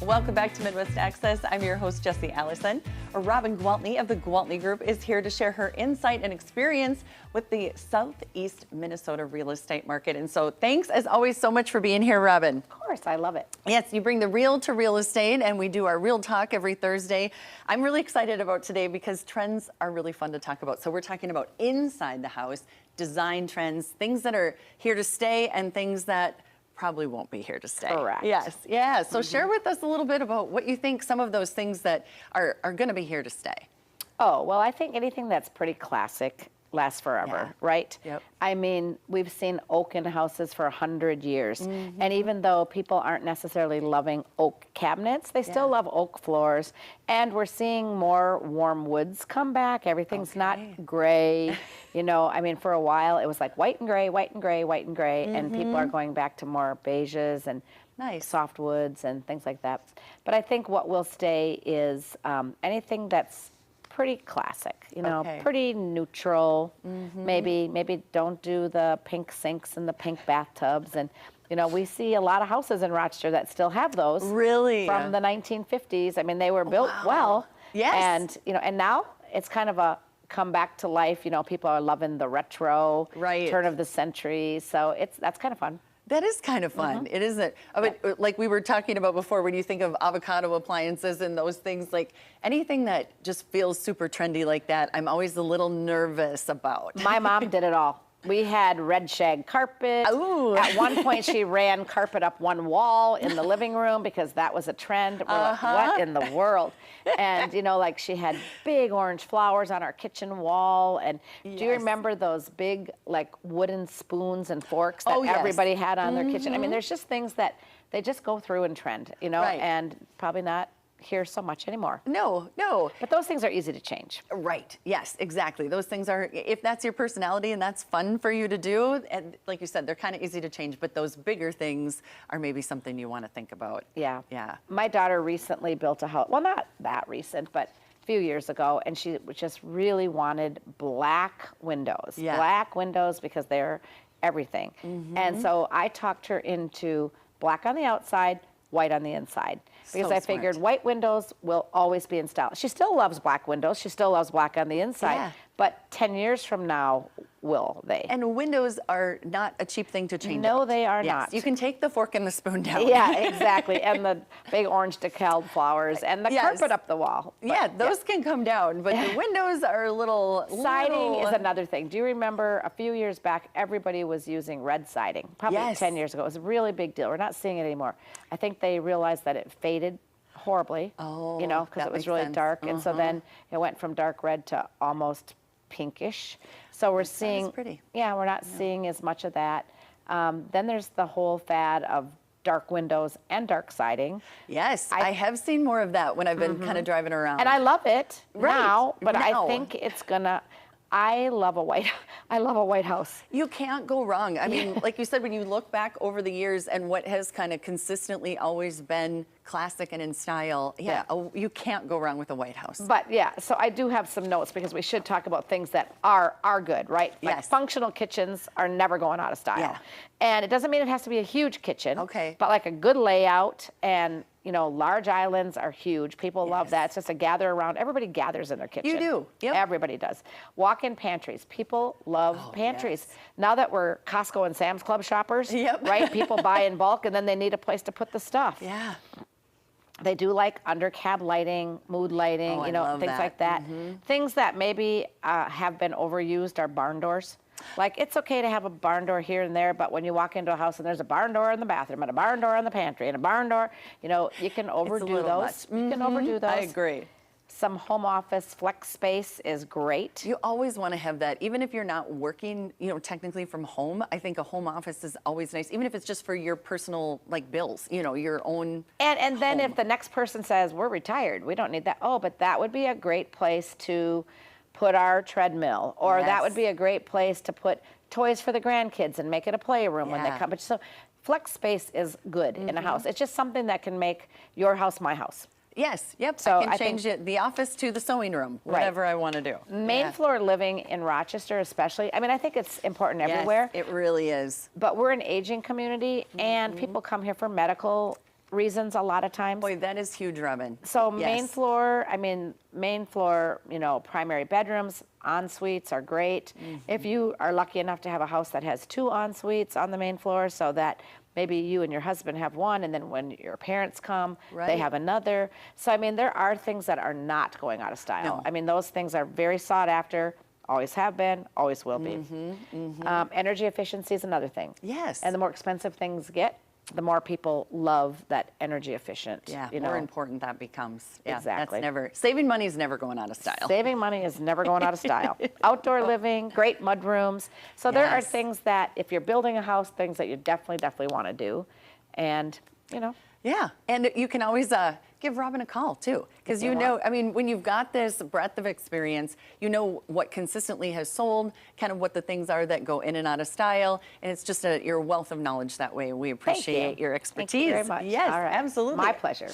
Welcome back to Midwest Access. I'm your host, Jesse Allison. Robin Gwaltney of the Gwaltney Group is here to share her insight and experience with the Southeast Minnesota real estate market. And so thanks, as always, so much for being here, Robin. Of course, I love it. Yes, you bring the real to real estate, and we do our Real Talk every Thursday. I'm really excited about today because trends are really fun to talk about. So we're talking about inside the house, design trends, things that are here to stay and things that probably won't be here to stay. Correct. Yes, yeah. So share with us a little bit about what you think some of those things that are going to be here to stay. Oh, well, I think anything that's pretty classic lasts forever, right? Yep. I mean, we've seen oak in houses for 100 years. And even though people aren't necessarily loving oak cabinets, they still love oak floors. And we're seeing more warm woods come back. Everything's not gray. You know, I mean, for a while it was like white and gray, white and gray, white and gray. And people are going back to more beiges and soft woods and things like that. But I think what will stay is anything that's pretty classic, you know, pretty neutral. Maybe don't do the pink sinks and the pink bathtubs. And, you know, we see a lot of houses in Rochester that still have those. Really? From the 1950s. I mean, they were built well. Yes. And, you know, and now it's kind of a come back to life. You know, people are loving the retro turn of the century. So that's kind of fun. That is kind of fun. It isn't. But like we were talking about before, when you think of avocado appliances and those things, like anything that just feels super trendy like that, I'm always a little nervous about. My mom did it all. We had red shag carpet. Ooh. At one point, she ran carpet up one wall in the living room because that was a trend. We're like, what in the world? And, you know, like she had big orange flowers on our kitchen wall. And do you remember those big, like, wooden spoons and forks that everybody had on their kitchen? I mean, there's just things that they just go through and trend, you know, and probably not here so much anymore. No. But those things are easy to change. Right. Yes, exactly. Those things are, if that's your personality and that's fun for you to do, and like you said, they're kind of easy to change, but those bigger things are maybe something you want to think about. Yeah. Yeah. My daughter recently built a house, well, not that recent, but a few years ago, and she just really wanted black windows. Yeah. Black windows because they're everything. And so I talked her into black on the outside, white on the inside. Because I figured white windows will always be in style. She still loves black windows. She still loves black on the inside. Yeah. But 10 years from now, will they? And windows are not a cheap thing to change. No, out. they are not. You can take the fork and the spoon down. Yeah, exactly. And the big orange decaled flowers and the carpet up the wall. But, those can come down, but the windows are a little... Siding is another thing. Do you remember a few years back, everybody was using red siding? Probably 10 years ago. It was a really big deal. We're not seeing it anymore. I think they realized that it faded horribly, you know, because it was really dark. And so then it went from dark red to almost pinkish. So we're seeing, we're not seeing as much of that. Then there's the whole fad of dark windows and dark siding. Yes, I have seen more of that when I've been kind of driving around. And I love it now, but I think it's gonna, I love a white house. You can't go wrong. I mean, like you said, when you look back over the years and what has kind of consistently always been classic and in style, you can't go wrong with a White House. But so I do have some notes because we should talk about things that are good, right? Like functional kitchens are never going out of style. Yeah. And it doesn't mean it has to be a huge kitchen. Okay. But like a good layout and, you know, large islands are huge. People love that. It's just a gather around. Everybody gathers in their kitchen. You do. Yep. Everybody does. Walk-in pantries. People love pantries. Now that we're Costco and Sam's Club shoppers, right? People buy in bulk and then they need a place to put the stuff. Yeah. They do like under cab lighting, mood lighting, you know, things like that. Things that maybe have been overused are barn doors. Like, it's okay to have a barn door here and there, but when you walk into a house and there's a barn door in the bathroom and a barn door in the pantry and a barn door, you know, you can overdo those. You can overdo those. I agree. Some home office flex space is great. You always want to have that, even if you're not working, you know, technically from home. I think a home office is always nice, even if it's just for your personal, like, bills, you know, your own And then if the next person says, we're retired, we don't need that. Oh, but that would be a great place to put our treadmill, or that would be a great place to put toys for the grandkids and make it a playroom when they come. But so flex space is good in a house. It's just something that can make your house my house. Yes, yep. So I can change it, the office to the sewing room, whatever I want to do. Main floor living in Rochester especially, I mean, I think it's important everywhere. It really is. But we're an aging community, and people come here for medical reasons a lot of times. Boy, that is huge, Robin. So Yes. main floor, primary bedrooms, en suites are great. If you are lucky enough to have a house that has 2 en suites on the main floor, so that maybe you and your husband have one, and then when your parents come, they Right. have another. So, I mean, there are things that are not going out of style. No. I mean, those things are very sought after, always have been, always will be. Energy efficiency is another thing. Yes. And the more expensive things get, the more people love that energy efficient. Yeah, you more know. important that becomes. Yeah, Exactly. That's never, saving money is never going out of style. Saving money is never going out of style. Outdoor living, great mud rooms. So there are Yes. things that, if you're building a house, things that you definitely want to do. And, Yeah, and you can always give Robin a call too, because you you know, I mean, when you've got this breadth of experience, you know what consistently has sold, kind of what the things are that go in and out of style, and it's just your wealth of knowledge that way. We appreciate your expertise. Thank you very much. Yes, All right. absolutely. My pleasure.